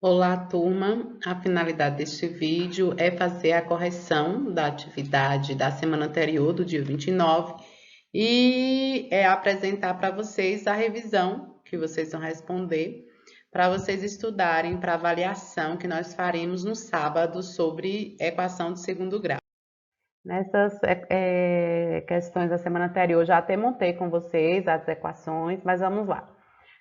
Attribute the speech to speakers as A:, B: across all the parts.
A: Olá, turma. A finalidade deste vídeo é fazer a correção da atividade da semana anterior, do dia 29, e apresentar para vocês a revisão que vocês vão responder, para vocês estudarem para a avaliação que nós faremos no sábado sobre equação de segundo grau. Nessas questões da semana anterior, já até montei com vocês as equações, mas vamos lá.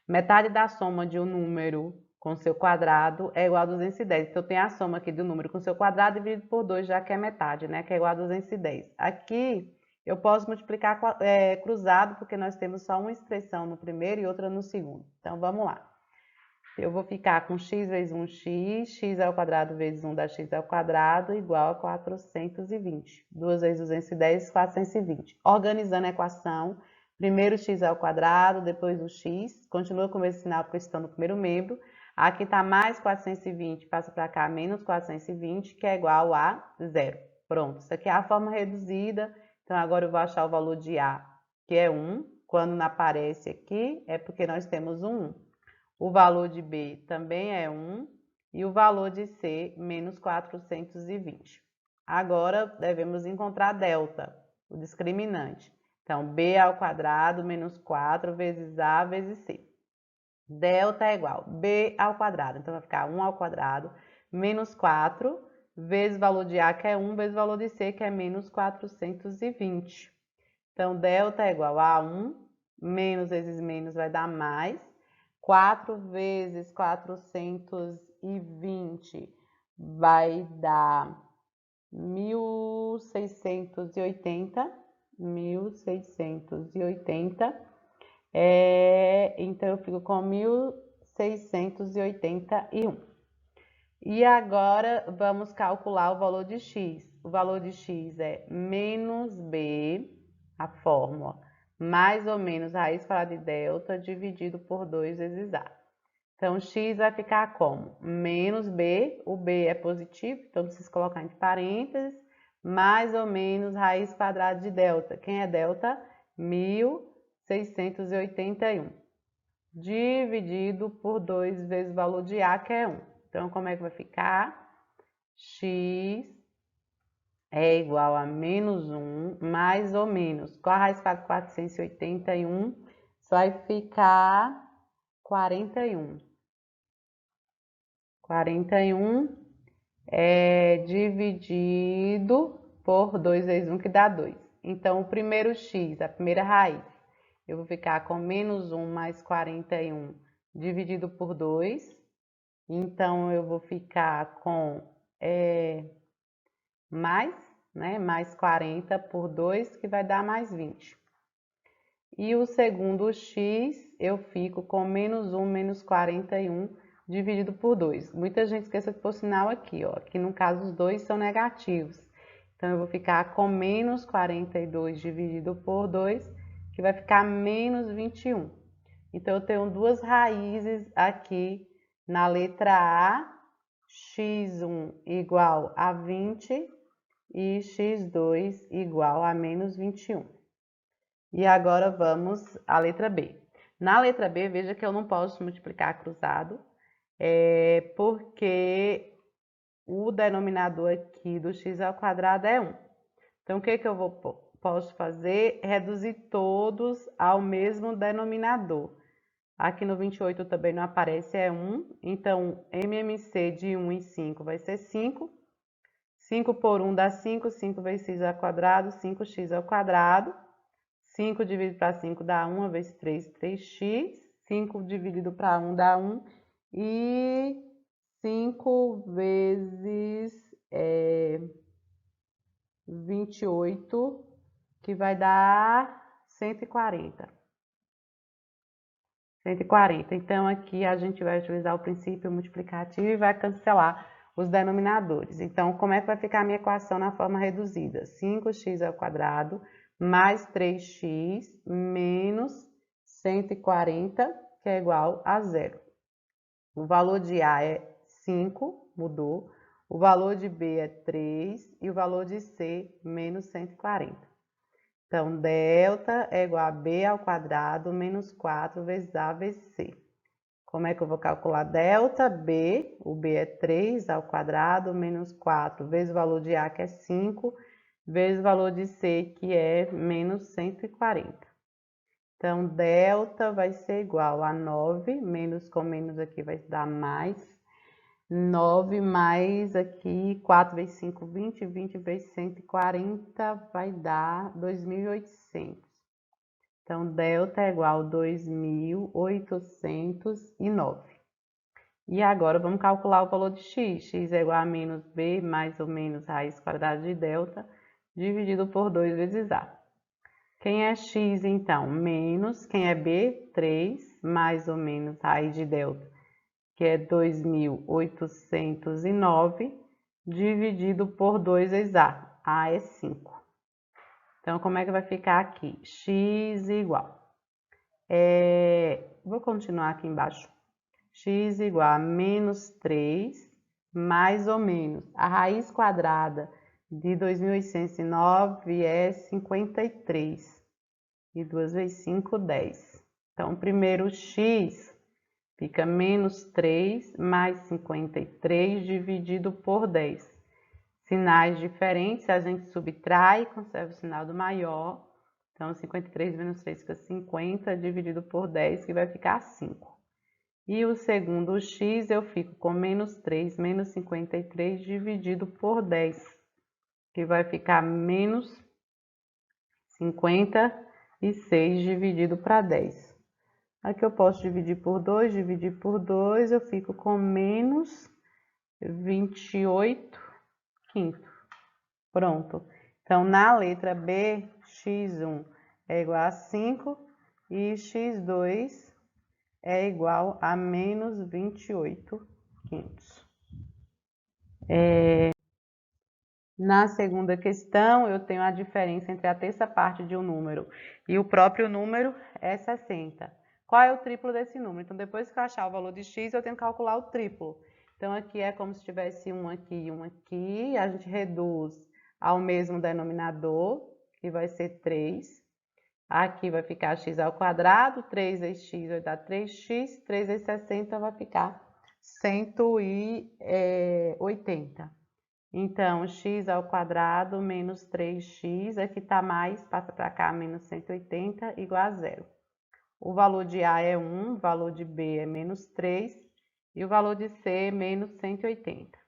A: Metade da soma de um número com seu quadrado é igual a 210. Então, eu tenho a soma aqui do número com seu quadrado dividido por 2, já que é metade, né? Que é igual a 210. Aqui, eu posso multiplicar cruzado, porque nós temos só uma expressão no primeiro e outra no segundo. Então, vamos lá. Eu vou ficar com x vezes 1x, x ao quadrado vezes 1 da x ao quadrado, igual a 420. 2 vezes 210, 420. Organizando a equação, primeiro x ao quadrado, depois o x, continua com o mesmo sinal porque estão no primeiro membro. Aqui está mais 420, passa para cá menos 420, que é igual a zero. Pronto, isso aqui é a forma reduzida. Então, agora eu vou achar o valor de A, que é 1. Quando não aparece aqui, é porque nós temos um 1. O valor de B também é 1 e o valor de C, menos 420. Agora, devemos encontrar delta, o discriminante. Então, B ao quadrado menos 4 vezes A vezes C. Delta é igual a B ao quadrado. Então, vai ficar 1 ao quadrado menos 4 vezes o valor de A, que é 1, vezes o valor de C, que é menos 420. Então, delta é igual a 1, menos vezes menos vai dar mais. 4 vezes 420 vai dar 1.680. 1.680. Então, eu fico com 1.681. E agora, vamos calcular o valor de x. O valor de x é menos b, a fórmula, mais ou menos raiz quadrada de delta dividido por 2 vezes a. Então, x vai ficar como? Menos b, o b é positivo, então precisa colocar entre parênteses, mais ou menos raiz quadrada de delta. Quem é delta? 1.681. Dividido por 2 vezes o valor de a, que é 1. Então, como é que vai ficar? X é igual a menos 1, mais ou menos. Qual a raiz quadrada de 481? Só vai ficar 41. 41 dividido por 2 vezes 1, que dá 2. Então, o primeiro x, a primeira raiz, eu vou ficar com menos 1 mais 41 dividido por 2. Então, eu vou ficar com mais 40 por 2, que vai dar mais 20. E o segundo x, eu fico com menos 1 menos 41 dividido por 2. Muita gente esquece de pôr sinal aqui, ó. Aqui no caso os dois são negativos. Então, eu vou ficar com menos 42 dividido por 2, que vai ficar menos 21. Então, eu tenho duas raízes aqui na letra A, x1 igual a 20 e x2 igual a menos 21. E agora vamos à letra B. Na letra B, veja que eu não posso multiplicar cruzado, porque o denominador aqui do x ao quadrado é 1. Então, o que que eu posso fazer? Reduzir todos ao mesmo denominador. Aqui no 28 também não aparece, é 1. Então, MMC de 1 e 5 vai ser 5. 5 por 1 dá 5. 5 vezes x ao quadrado, 5x ao quadrado. 5 dividido para 5 dá 1, 1 vezes 3, 3x. 5 dividido para 1 dá 1. E 5 vezes 28, que vai dar 140. 140. Então, aqui a gente vai utilizar o princípio multiplicativo e vai cancelar os denominadores. Então, como é que vai ficar a minha equação na forma reduzida? 5x ao quadrado mais 3x menos 140, que é igual a zero. O valor de A é 5, mudou. O valor de B é 3 e o valor de C, menos 140. Então, delta é igual a B ao quadrado menos 4 vezes A vezes C. Como é que eu vou calcular delta? B, o B é 3 ao quadrado menos 4 vezes o valor de A, que é 5, vezes o valor de C, que é menos 140. Então, delta vai ser igual a 9, menos com menos aqui vai dar mais. 9 mais aqui, 4 vezes 5, 20, 20 vezes 140 vai dar 2.800. Então, delta é igual a 2.809. E agora, vamos calcular o valor de x. X é igual a menos b mais ou menos raiz quadrada de delta, dividido por 2 vezes a. Quem é x, então? Menos, quem é b? 3, mais ou menos raiz de delta, que é 2.809, dividido por 2 vezes a. A é 5. Então, como é que vai ficar aqui? X igual. Vou continuar aqui embaixo. X igual a menos 3, mais ou menos. A raiz quadrada de 2.809 é 53. E 2 vezes 5, 10. Então, primeiro x fica menos 3 mais 53 dividido por 10. Sinais diferentes, a gente subtrai e conserva o sinal do maior. Então, 53 menos 3 fica 50 dividido por 10, que vai ficar 5. E o segundo x eu fico com menos 3 menos 53 dividido por 10, que vai ficar menos 56 dividido para 10. Aqui eu posso dividir por 2, eu fico com menos 28 quinto. Pronto. Então, na letra B, x1 é igual a 5 e x2 é igual a menos 28 quintos. Na segunda questão, eu tenho a diferença entre a terça parte de um número e o próprio número é 60. Qual é o triplo desse número? Então, depois que eu achar o valor de x, eu tenho que calcular o triplo. Então, aqui é como se tivesse um aqui e um aqui. A gente reduz ao mesmo denominador, que vai ser 3. Aqui vai ficar x ao quadrado, 3 vezes x vai dar 3x, 3 vezes 60 vai ficar 180. Então, x ao quadrado menos 3x, aqui está mais, passa para cá, menos 180, igual a 0. O valor de A é 1, o valor de B é menos 3 e o valor de C é menos 180.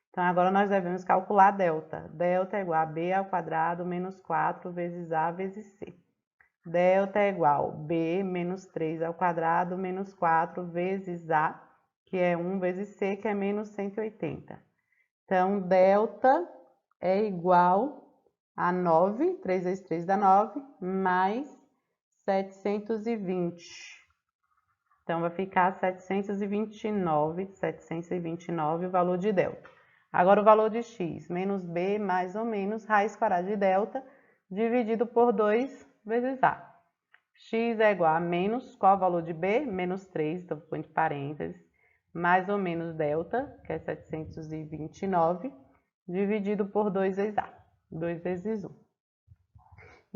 A: Então, agora nós devemos calcular delta. Delta é igual a B ao quadrado menos 4 vezes A vezes C. Delta é igual a B menos 3 ao quadrado menos 4 vezes A, que é 1 vezes C, que é menos 180. Então, delta é igual a 9, 3 vezes 3 dá 9, mais 720. Então, vai ficar 729 o valor de delta. Agora, o valor de x, menos b mais ou menos raiz quadrada de delta, dividido por 2 vezes a. X é igual a menos, qual é o valor de b? Menos 3, então vou pôr entre parênteses, mais ou menos delta, que é 729, dividido por 2 vezes a, 2 vezes 1.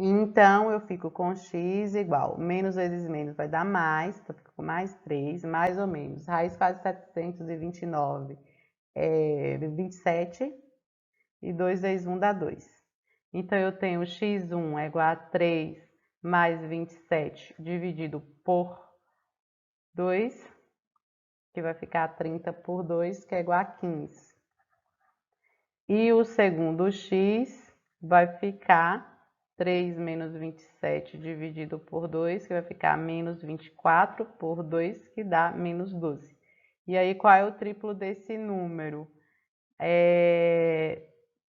A: Então, eu fico com x igual, menos vezes menos vai dar mais, então eu fico com mais 3, mais ou menos, raiz quadrada de 729 é 27, e 2 vezes 1 dá 2. Então, eu tenho x1 é igual a 3 mais 27 dividido por 2, que vai ficar 30 por 2, que é igual a 15. E o segundo x vai ficar 3 menos 27 dividido por 2, que vai ficar menos 24 por 2, que dá menos 12. E aí, qual é o triplo desse número?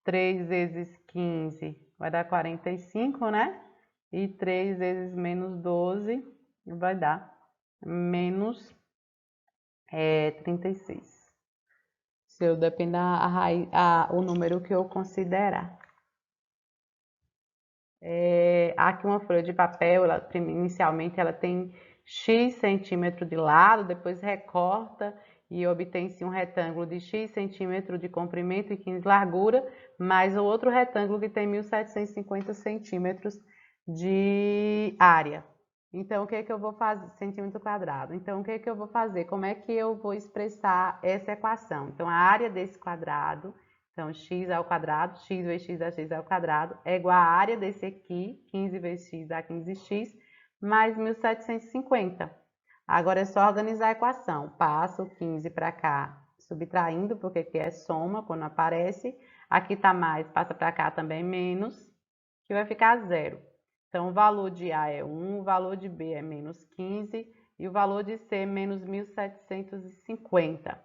A: 3 vezes 15 vai dar 45, né? E 3 vezes menos 12 vai dar menos 36. Se eu depender o número que eu considerar. Aqui uma folha de papel, inicialmente ela tem x centímetro de lado, depois recorta e obtém-se um retângulo de x centímetro de comprimento e 15 de largura, mais o outro retângulo que tem 1.750 centímetros de área. Então, o que é que eu vou fazer? Centímetro quadrado. Então, o que é que eu vou fazer? Como é que eu vou expressar essa equação? Então, a área desse quadrado, então, x ao quadrado, x vezes x dá x ao quadrado, é igual à área desse aqui, 15 vezes x dá 15x, mais 1750. Agora é só organizar a equação. Passo o 15 para cá, subtraindo, porque aqui é soma, quando aparece. Aqui está mais, passa para cá também menos, que vai ficar zero. Então, o valor de A é 1, o valor de B é menos 15 e o valor de C é menos 1750.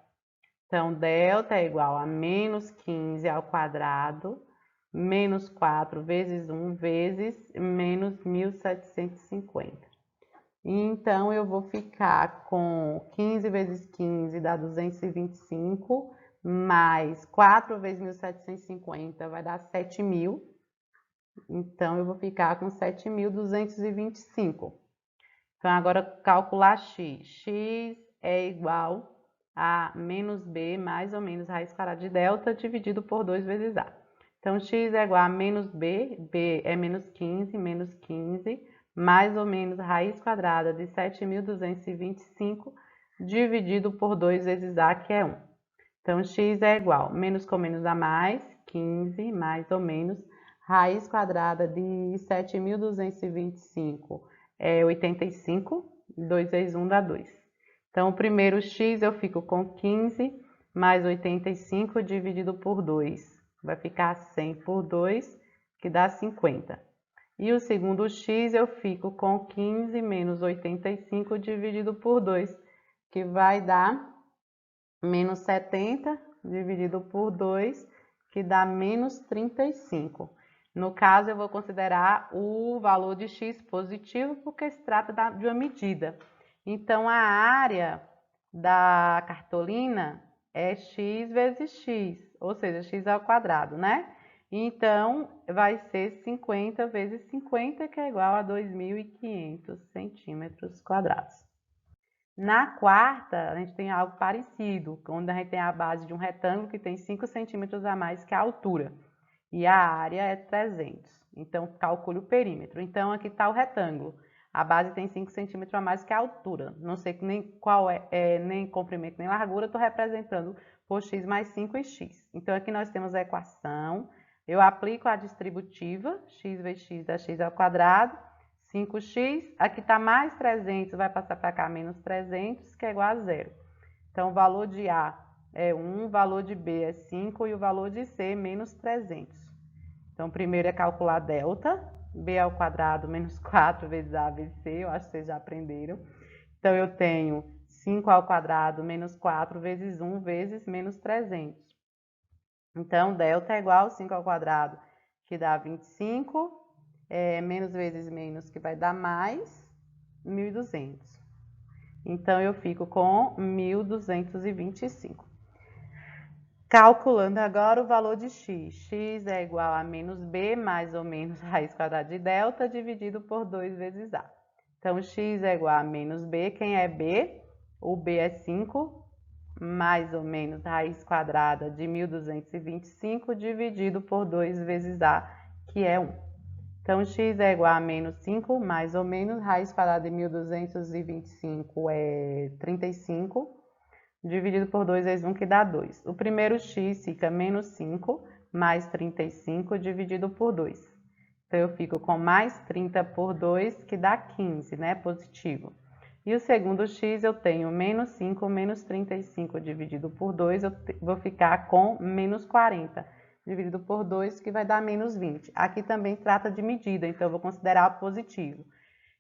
A: Então, delta é igual a menos 15 ao quadrado, menos 4 vezes 1 vezes menos 1750. Então, eu vou ficar com 15 vezes 15 dá 225, mais 4 vezes 1750 vai dar 7.000. Então, eu vou ficar com 7.225. Então, agora calcular x. X é igual a menos b mais ou menos raiz quadrada de delta dividido por 2 vezes a. Então, x é igual a menos b, b é menos 15, mais ou menos raiz quadrada de 7.225 dividido por 2 vezes a, que é 1. Então, x é igual, menos com menos dá mais, 15, mais ou menos, raiz quadrada de 7.225 é 85, 2 vezes 1 dá 2. Então, o primeiro x eu fico com 15 mais 85 dividido por 2. Vai ficar 100 por 2, que dá 50. E o segundo x eu fico com 15 menos 85 dividido por 2, que vai dar menos 70 dividido por 2, que dá menos 35. No caso, eu vou considerar o valor de x positivo, porque se trata de uma medida. Então, a área da cartolina é x vezes x, ou seja, x ao quadrado, né? Então, vai ser 50 vezes 50, que é igual a 2.500 centímetros quadrados. Na quarta, a gente tem algo parecido, onde a gente tem a base de um retângulo que tem 5 centímetros a mais que a altura. E a área é 300. Então, calcule o perímetro. Então, aqui está o retângulo. A base tem 5 centímetros a mais que a altura. Não sei nem qual nem comprimento nem largura, estou representando por x mais 5 e x. Então, aqui nós temos a equação. Eu aplico a distributiva, x vezes x dá x ao quadrado. 5x, aqui está mais 300, vai passar para cá menos 300, que é igual a zero. Então, o valor de A é 1, o valor de B é 5 e o valor de C é menos 300. Então, primeiro é calcular delta, B ao quadrado menos 4 vezes A vezes C, eu acho que vocês já aprenderam. Então, eu tenho 5 ao quadrado menos 4 vezes 1 vezes menos 300. Então, delta é igual a 5 ao quadrado, que dá 25, menos vezes menos, que vai dar mais 1.200. Então, eu fico com 1.225. Calculando agora o valor de x. X é igual a menos b, mais ou menos raiz quadrada de delta, dividido por 2 vezes a. Então, x é igual a menos b. Quem é b? O b é 5, mais ou menos raiz quadrada de 1.225, dividido por 2 vezes a, que é 1. Então, x é igual a menos 5, mais ou menos, raiz quadrada de 1.225 é 35, dividido por 2 vezes 1, que dá 2. O primeiro x fica menos 5, mais 35, dividido por 2. Então, eu fico com mais 30 por 2, que dá 15, né? Positivo. E o segundo x eu tenho menos 5, menos 35 dividido por 2, eu vou ficar com menos 40 dividido por 2, que vai dar menos 20. Aqui também trata de medida, então eu vou considerar positivo.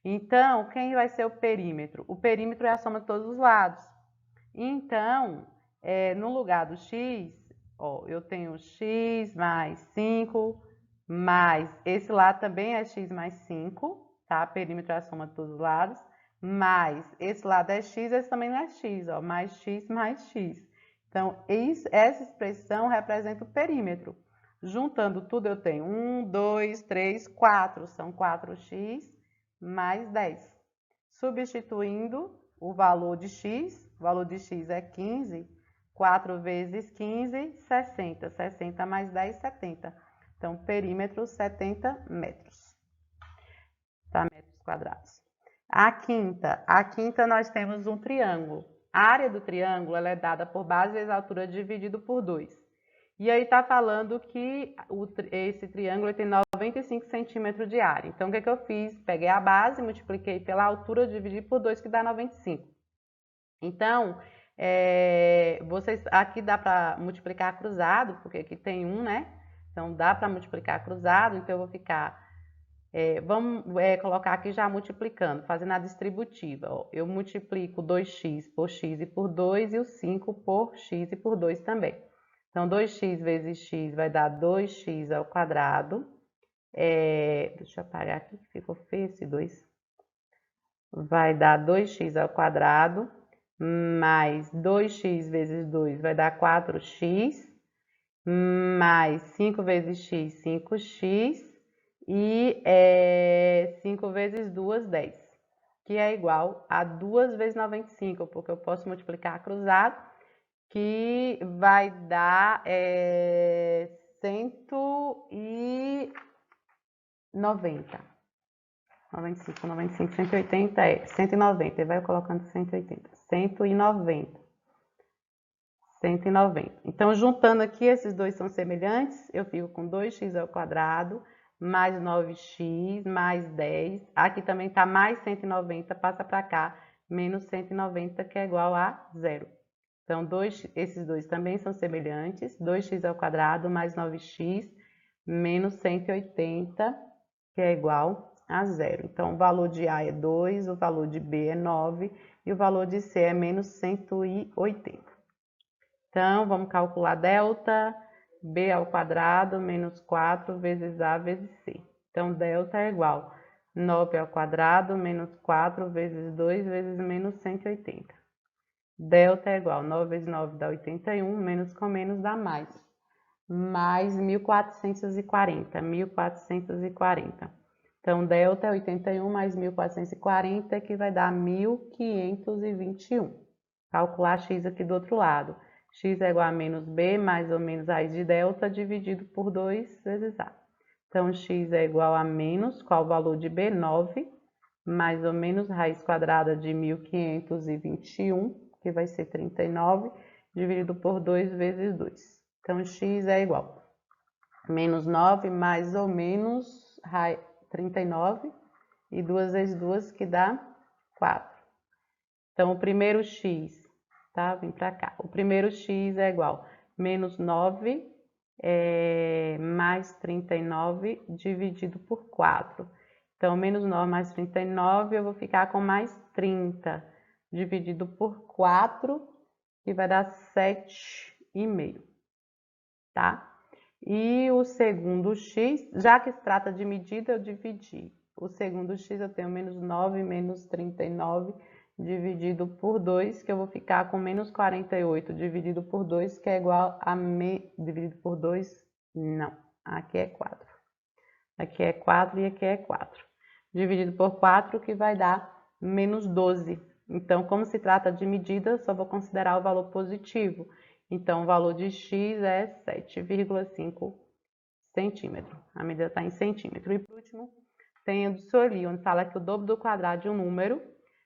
A: Então, quem vai ser o perímetro? O perímetro é a soma de todos os lados. Então, no lugar do x, ó, eu tenho x mais 5, mais esse lado também é x mais 5, tá? Perímetro é a soma de todos os lados, mais esse lado é x, esse também não é x, ó, mais x mais x. Então, essa expressão representa o perímetro. Juntando tudo, eu tenho 1, 2, 3, 4. São 4x mais 10. Substituindo o valor de x é 15. 4 vezes 15, 60. 60 mais 10, 70. Então, perímetro, 70 metros. Tá? Metros quadrados. A quinta nós temos um triângulo. A área do triângulo ela é dada por base vezes altura dividido por 2. E aí está falando que esse triângulo tem 95 centímetros de área. Então, o que eu fiz? Peguei a base, multipliquei pela altura, dividi por 2, que dá 95. Então, vocês aqui dá para multiplicar cruzado, porque aqui tem 1, né? Então, dá para multiplicar cruzado. Então, eu vou ficar... vamos colocar aqui já multiplicando, fazendo a distributiva. Ó. Eu multiplico 2x por x e por 2 e o 5 por x e por 2 também. Então, 2x vezes x vai dar 2x ao quadrado. Deixa eu apagar aqui que ficou feio esse 2. Vai dar 2x ao quadrado, mais 2x vezes 2 vai dar 4x, mais 5 vezes x, 5x, e 5 vezes 2, 10, que é igual a 2 vezes 95, porque eu posso multiplicar cruzado, que vai dar 190. 95, 95, 180 190. Ele vai colocando 180. 190. 190. Então, juntando aqui, esses dois são semelhantes, eu fico com 2x ao quadrado, mais 9x, mais 10. Aqui também está mais 190, passa para cá, menos 190, que é igual a 0. Então, esses dois também são semelhantes. 2x ao quadrado mais 9x menos 180, que é igual a 0. Então, o valor de A é 2, o valor de B é 9 e o valor de C é menos 180. Então, vamos calcular delta, B ao quadrado menos 4 vezes A vezes C. Então, delta é igual a 9 ao quadrado menos 4 vezes 2 vezes menos 180. Delta é igual a 9 vezes 9 dá 81, menos com menos dá mais. Mais 1440, 1440. Então, delta é 81 mais 1440, que vai dar 1521. Calcular x aqui do outro lado. X é igual a menos b, mais ou menos raiz de delta, dividido por 2 vezes a. Então, x é igual a menos, qual o valor de b? 9, mais ou menos raiz quadrada de 1521, que vai ser 39, dividido por 2 vezes 2. Então, x é igual a menos 9, mais ou menos 39, e 2 vezes 2, que dá 4. Então, o primeiro x, tá? Vem para cá. O primeiro x é igual a menos 9 mais 39 dividido por 4. Então, menos 9 mais 39, eu vou ficar com mais 30 dividido por 4, que vai dar 7,5, tá? E o segundo x, já que se trata de medida, eu dividi. O segundo x eu tenho menos 9 menos 39 dividido por 2, que eu vou ficar com menos 48 dividido por 2, que é igual a... dividido por 2, não, aqui é 4. Aqui é 4 e aqui é 4. Dividido por 4, que vai dar menos 12. Então, como se trata de medida, só vou considerar o valor positivo. Então, o valor de x é 7,5 centímetros. A medida está em centímetro. E por último, tem o ali, onde fala que o dobro do quadrado de um número,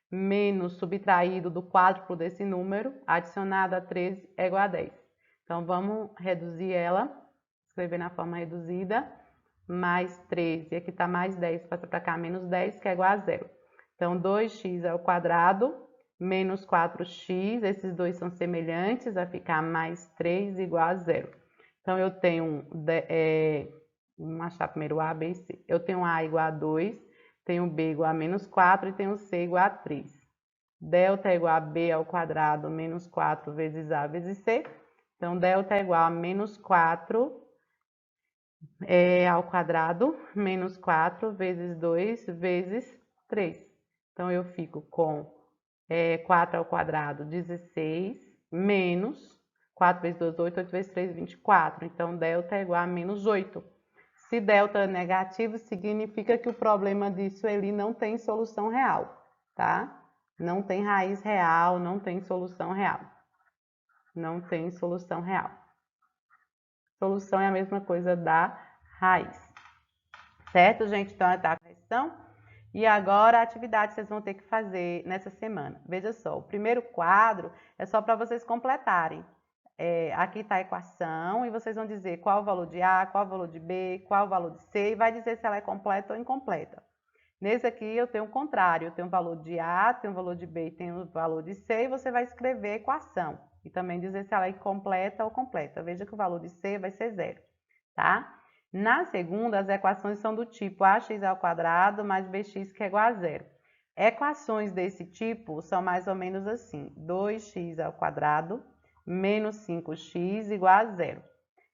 A: menos subtraído do quádruplo desse número, adicionado a 13 é igual a 10. Então, vamos reduzir ela, escrever na forma reduzida, mais 13, aqui está mais 10, passa para cá, menos 10, que é igual a 0. Então, 2x ao quadrado, menos 4x, esses dois são semelhantes, vai ficar mais 3 igual a 0. Então, eu tenho, vamos achar primeiro A, B e C. Eu tenho A igual a 2, tenho B igual a menos 4 e tenho C igual a 3. Delta é igual a B ao quadrado menos 4 vezes A vezes C. Então, delta é igual a menos 4 ao quadrado menos 4 vezes 2 vezes 3. Então, eu fico com 4 ao quadrado, 16, menos 4 vezes 2, 8, 8 vezes 3, 24. Então, delta é igual a menos 8. Se delta é negativo, significa que o problema disso ali não tem solução real, tá? Não tem raiz real, não tem solução real. Não tem solução real. Solução é a mesma coisa da raiz. Certo, gente? Então, tá a questão. E agora a atividade que vocês vão ter que fazer nessa semana. Veja só, o primeiro quadro é só para vocês completarem. Aqui está a equação e vocês vão dizer qual o valor de A, qual o valor de B, qual o valor de C e vai dizer se ela é completa ou incompleta. Nesse aqui eu tenho o contrário, eu tenho o valor de A, tenho o valor de B e tenho o valor de C e você vai escrever a equação e também dizer se ela é incompleta ou completa. Veja que o valor de C vai ser 0, tá? Na segunda, as equações são do tipo ax ao quadrado mais bx que é igual a 0. Equações desse tipo são mais ou menos assim, 2x ao quadrado menos 5x igual a 0.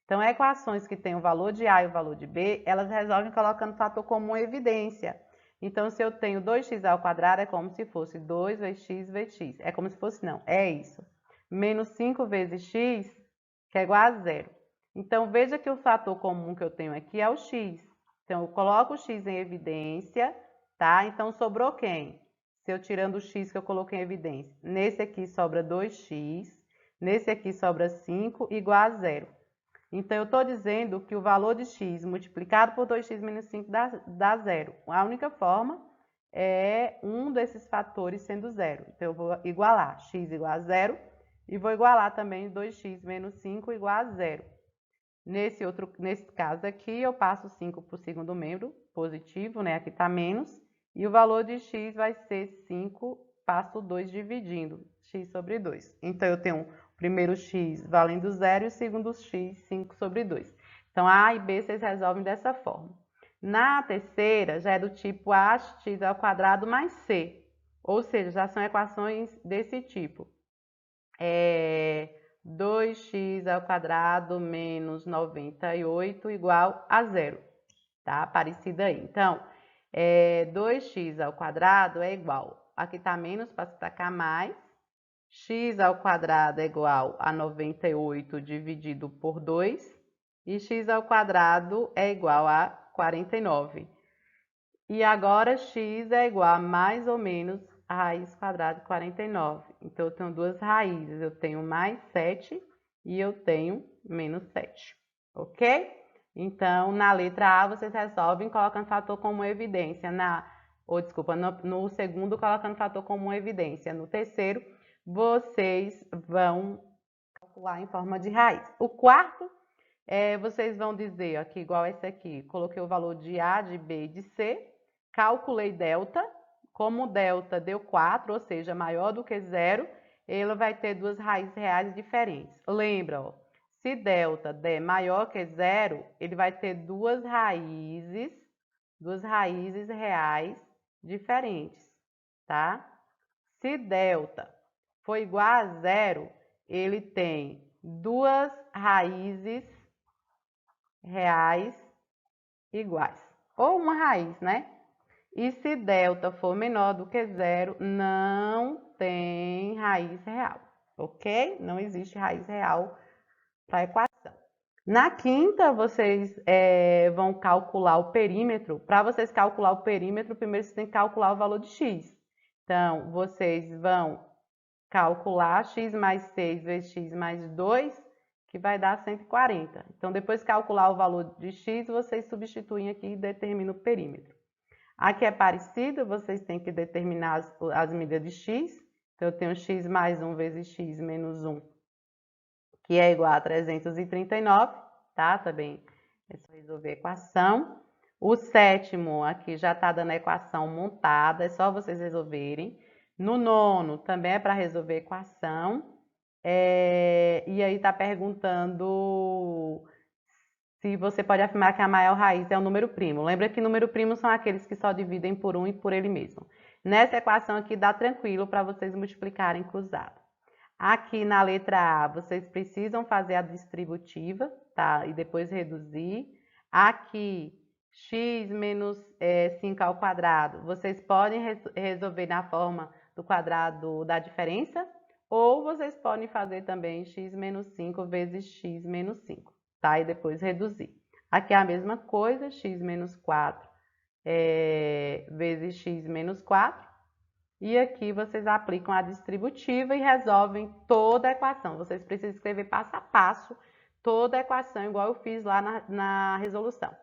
A: Então, equações que têm o valor de A e o valor de B, elas resolvem colocando fator comum em evidência. Então, se eu tenho 2x ao quadrado, é como se fosse 2 vezes x. É como se fosse, não, é isso. Menos 5 vezes x, que é igual a 0. Então, veja que o fator comum que eu tenho aqui é o x. Então, eu coloco o x em evidência, tá? Então, sobrou quem? Se eu tirando o x que eu coloquei em evidência. Nesse aqui sobra 2x, nesse aqui sobra 5, igual a 0. Então, eu estou dizendo que o valor de x multiplicado por 2x menos 5 dá 0. A única forma é um desses fatores sendo 0. Então, eu vou igualar x igual a 0 e vou igualar também 2x menos 5 igual a 0. Nesse caso aqui, eu passo 5 para o segundo membro, positivo, né? Aqui está menos. E o valor de x vai ser 5, passo 2 dividindo, x sobre 2. Então, eu tenho primeiro x valendo 0 e o segundo x, 5 sobre 2. Então, A e B vocês resolvem dessa forma. Na terceira, já é do tipo ax ao quadrado mais c. Ou seja, já são equações desse tipo. 2x ao quadrado menos 98 igual a 0. Tá? Parecida aí. Então, 2x ao quadrado é igual. Aqui está menos para destacar mais. X ao quadrado é igual a 98 dividido por 2, e x ao quadrado é igual a 49. E agora x é igual a mais ou menos a raiz quadrada de 49. Então, eu tenho duas raízes, eu tenho mais 7 e eu tenho menos 7, ok? Então, na letra A, vocês resolvem colocando fator comum evidência. No segundo, colocando fator comum evidência. No terceiro, vocês vão calcular em forma de raiz. O quarto, vocês vão dizer, aqui igual esse aqui, coloquei o valor de A, de B e de C, calculei delta, como delta deu 4, ou seja, maior do que 0, ele vai ter duas raízes reais diferentes. Lembra, ó, se delta der maior que 0, ele vai ter duas raízes reais diferentes, tá? Se delta for igual a 0, ele tem duas raízes reais iguais, ou uma raiz, né? E se delta for menor do que 0, não tem raiz real, ok? Não existe raiz real para a equação. Na quinta, vocês vão calcular o perímetro. Para vocês calcular o perímetro, primeiro vocês têm que calcular o valor de x. Então, vocês vão calcular x mais 6 vezes x mais 2, que vai dar 140. Então, depois de calcular o valor de x, vocês substituem aqui e determinam o perímetro. Aqui é parecido, vocês têm que determinar as medidas de x. Então, eu tenho x mais 1 vezes x menos 1, que é igual a 339, tá? Também é só resolver a equação. O sétimo aqui já está dando a equação montada, é só vocês resolverem. No nono também é para resolver a equação. E aí está perguntando se você pode afirmar que a maior raiz é o número primo. Lembra que número primo são aqueles que só dividem por 1 e por ele mesmo. Nessa equação aqui dá tranquilo para vocês multiplicarem cruzado. Aqui na letra A, vocês precisam fazer a distributiva, tá? E depois reduzir. Aqui, x menos 5 ao quadrado, vocês podem resolver na forma do quadrado da diferença, ou vocês podem fazer também x menos 5 vezes x menos 5, tá? E depois reduzir. Aqui é a mesma coisa, x menos 4 vezes x menos 4. E aqui vocês aplicam a distributiva e resolvem toda a equação. Vocês precisam escrever passo a passo toda a equação, igual eu fiz lá na resolução.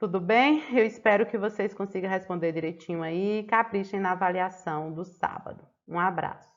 A: Tudo bem? Eu espero que vocês consigam responder direitinho aí. Caprichem na avaliação do sábado. Um abraço.